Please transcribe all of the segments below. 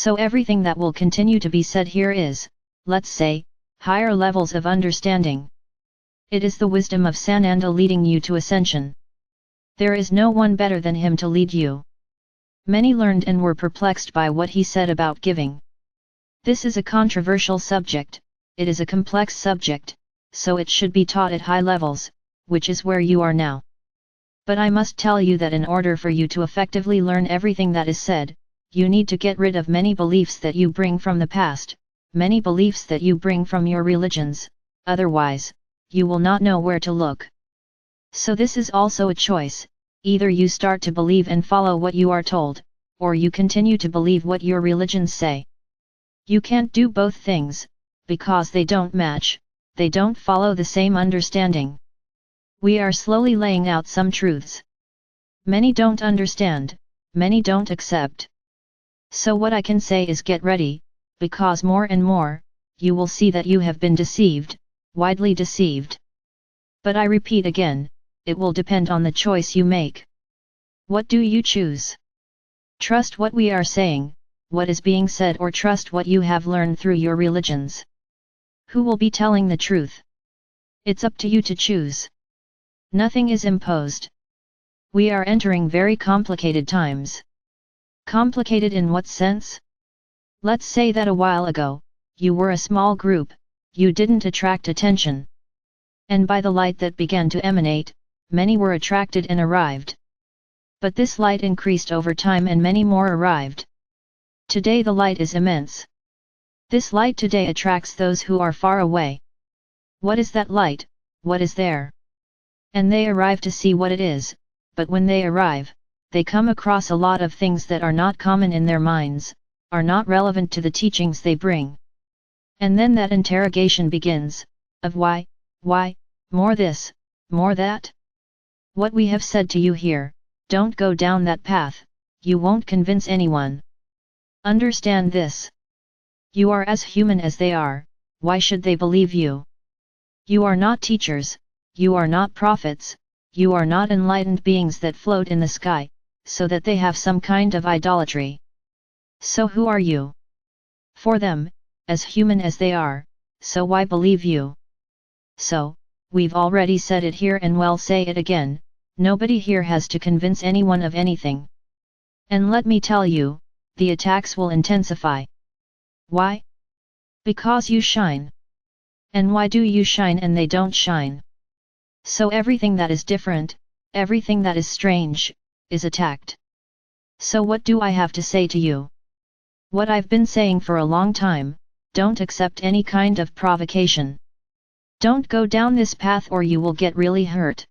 So everything that will continue to be said here is, let's say, higher levels of understanding. It is the wisdom of Sananda leading you to ascension. There is no one better than him to lead you. Many learned and were perplexed by what he said about giving. This is a controversial subject, it is a complex subject, so it should be taught at high levels, which is where you are now. But I must tell you that in order for you to effectively learn everything that is said, you need to get rid of many beliefs that you bring from the past, many beliefs that you bring from your religions, otherwise, you will not know where to look. So this is also a choice, either you start to believe and follow what you are told, or you continue to believe what your religions say. You can't do both things, because they don't match, they don't follow the same understanding. We are slowly laying out some truths. Many don't understand, many don't accept. So what I can say is get ready, because more and more, you will see that you have been deceived, widely deceived. But I repeat again, it will depend on the choice you make. What do you choose? Trust what we are saying, what is being said, or trust what you have learned through your religions? Who will be telling the truth? It's up to you to choose. Nothing is imposed. We are entering very complicated times. Complicated in what sense? Let's say that a while ago, you were a small group, you didn't attract attention. And by the light that began to emanate, many were attracted and arrived. But this light increased over time and many more arrived. Today the light is immense. This light today attracts those who are far away. What is that light? What is there? And they arrive to see what it is, but when they arrive, they come across a lot of things that are not common in their minds, are not relevant to the teachings they bring. And then that interrogation begins, of why, more this, more that? What we have said to you here, don't go down that path, you won't convince anyone. Understand this. You are as human as they are, why should they believe you? You are not teachers, you are not prophets, you are not enlightened beings that float in the sky, so that they have some kind of idolatry. So who are you? For them, as human as they are, so why believe you? So, we've already said it here and we'll say it again, nobody here has to convince anyone of anything. And let me tell you, the attacks will intensify. Why? Because you shine. And why do you shine and they don't shine? So everything that is different, everything that is strange, is attacked. So what do I have to say to you? What I've been saying for a long time, don't accept any kind of provocation. Don't go down this path or you will get really hurt.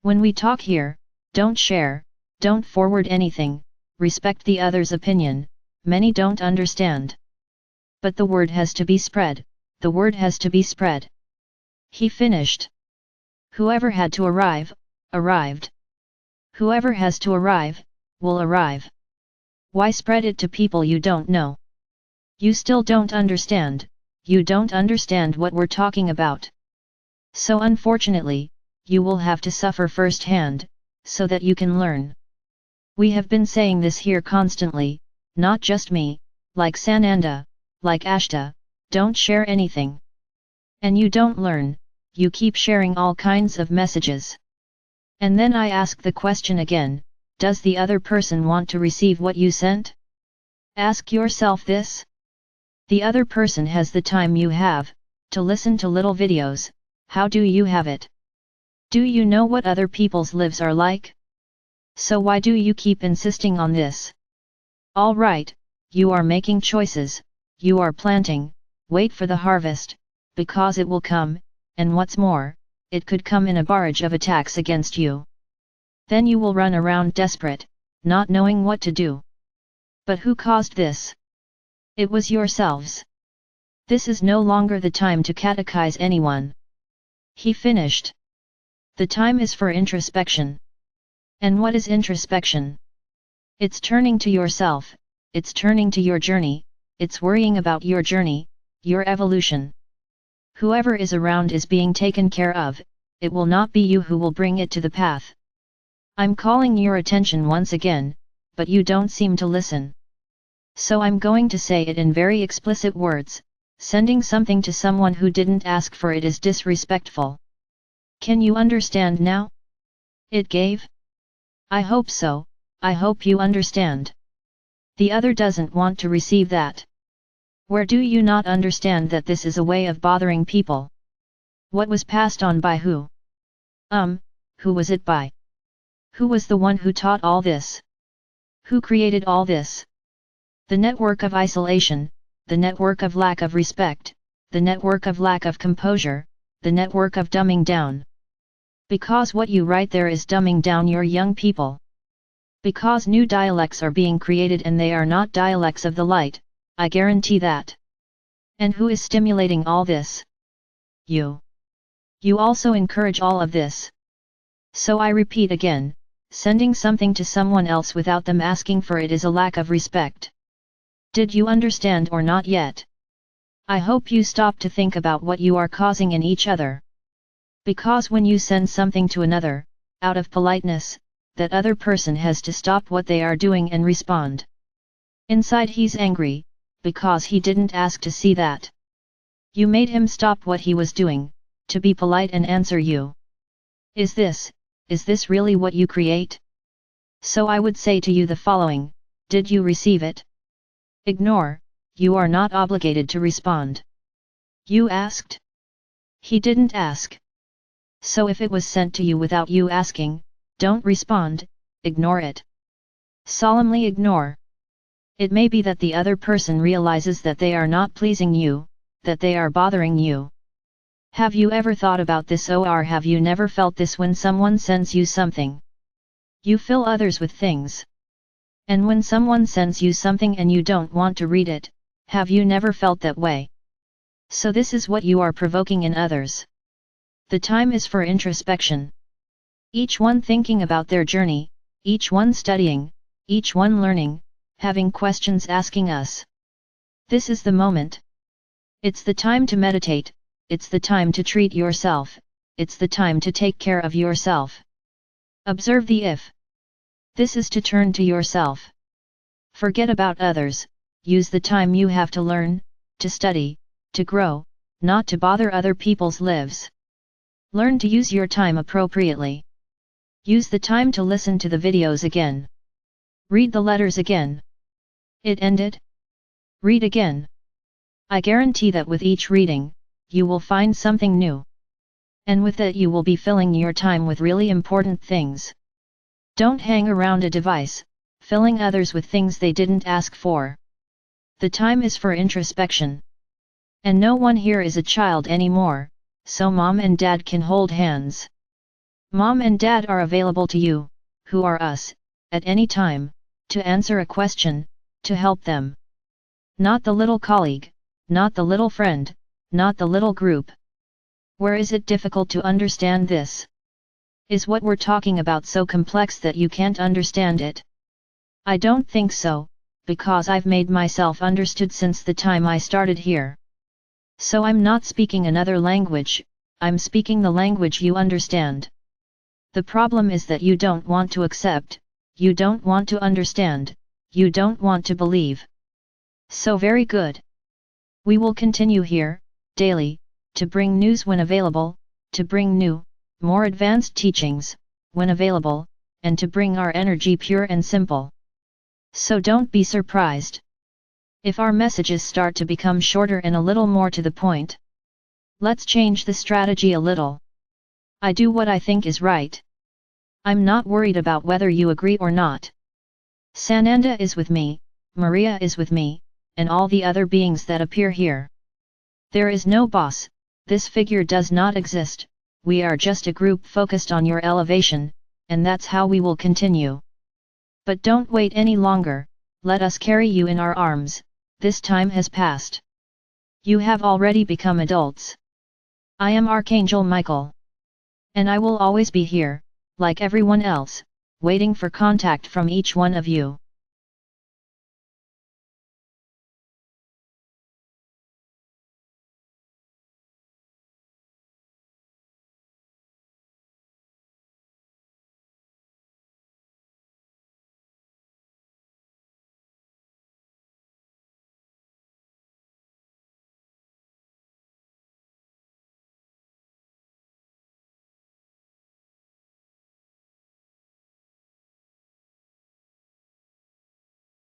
When we talk here, don't share, don't forward anything, respect the other's opinion, many don't understand. But the word has to be spread, the word has to be spread. He finished. Whoever had to arrive, arrived. Whoever has to arrive, will arrive. Why spread it to people you don't know? You still don't understand, you don't understand what we're talking about. So unfortunately, you will have to suffer firsthand, so that you can learn. We have been saying this here constantly, not just me, like Sananda, like Ashta, don't share anything. And you don't learn, you keep sharing all kinds of messages. And then I ask the question again, does the other person want to receive what you sent? Ask yourself this. The other person has the time you have, to listen to little videos, how do you have it? Do you know what other people's lives are like? So why do you keep insisting on this? All right, you are making choices, you are planting, wait for the harvest, because it will come, and what's more, it could come in a barrage of attacks against you. Then you will run around desperate, not knowing what to do. But who caused this? It was yourselves. This is no longer the time to catechize anyone. He finished. The time is for introspection. And what is introspection? It's turning to yourself, it's turning to your journey, it's worrying about your journey, your evolution. Whoever is around is being taken care of, it will not be you who will bring it to the path. I'm calling your attention once again, but you don't seem to listen. So I'm going to say it in very explicit words, sending something to someone who didn't ask for it is disrespectful. Can you understand now? It gave? I hope so, I hope you understand. The other doesn't want to receive that. Where do you not understand that this is a way of bothering people? What was passed on by who? Who was it by? Who was the one who taught all this? Who created all this? The network of isolation, the network of lack of respect, the network of lack of composure, the network of dumbing down. Because what you write there is dumbing down your young people. Because new dialects are being created and they are not dialects of the light, I guarantee that. And who is stimulating all this? You. You also encourage all of this. So I repeat again, sending something to someone else without them asking for it is a lack of respect. Did you understand or not yet? I hope you stop to think about what you are causing in each other. Because when you send something to another, out of politeness, that other person has to stop what they are doing and respond. Inside he's angry, because he didn't ask to see that. You made him stop what he was doing, to be polite and answer you. Is this really what you create? So I would say to you the following, did you receive it? Ignore, you are not obligated to respond. You asked? He didn't ask. So if it was sent to you without you asking, don't respond, ignore it. Solemnly ignore. It may be that the other person realizes that they are not pleasing you, that they are bothering you. Have you ever thought about this, or have you never felt this when someone sends you something? You fill others with things. And when someone sends you something and you don't want to read it, have you never felt that way? So this is what you are provoking in others. The time is for introspection. Each one thinking about their journey, each one studying, each one learning, having questions asking us. This is the moment. It's the time to meditate, it's the time to treat yourself, it's the time to take care of yourself. Observe the if. This is to turn to yourself. Forget about others, use the time you have to learn, to study, to grow, not to bother other people's lives. Learn to use your time appropriately. Use the time to listen to the videos again. Read the letters again. It ended? Read again. I guarantee that with each reading, you will find something new. And with it you will be filling your time with really important things. Don't hang around a device, filling others with things they didn't ask for. The time is for introspection. And no one here is a child anymore, so mom and dad can hold hands. Mom and dad are available to you, who are us, at any time, to answer a question, to help them. Not the little colleague, not the little friend, not the little group. Where is it difficult to understand this? Is what we're talking about so complex that you can't understand it? I don't think so, because I've made myself understood since the time I started here. So I'm not speaking another language, I'm speaking the language you understand. The problem is that you don't want to accept, you don't want to understand, you don't want to believe. So very good. We will continue here, daily, to bring news when available, to bring new, more advanced teachings, when available, and to bring our energy pure and simple. So don't be surprised if our messages start to become shorter and a little more to the point. Let's change the strategy a little. I do what I think is right. I'm not worried about whether you agree or not. Sananda is with me, Maria is with me, and all the other beings that appear here. There is no boss, this figure does not exist, we are just a group focused on your elevation, and that's how we will continue. But don't wait any longer, let us carry you in our arms, this time has passed. You have already become adults. I am Archangel Michael. And I will always be here, like everyone else, waiting for contact from each one of you.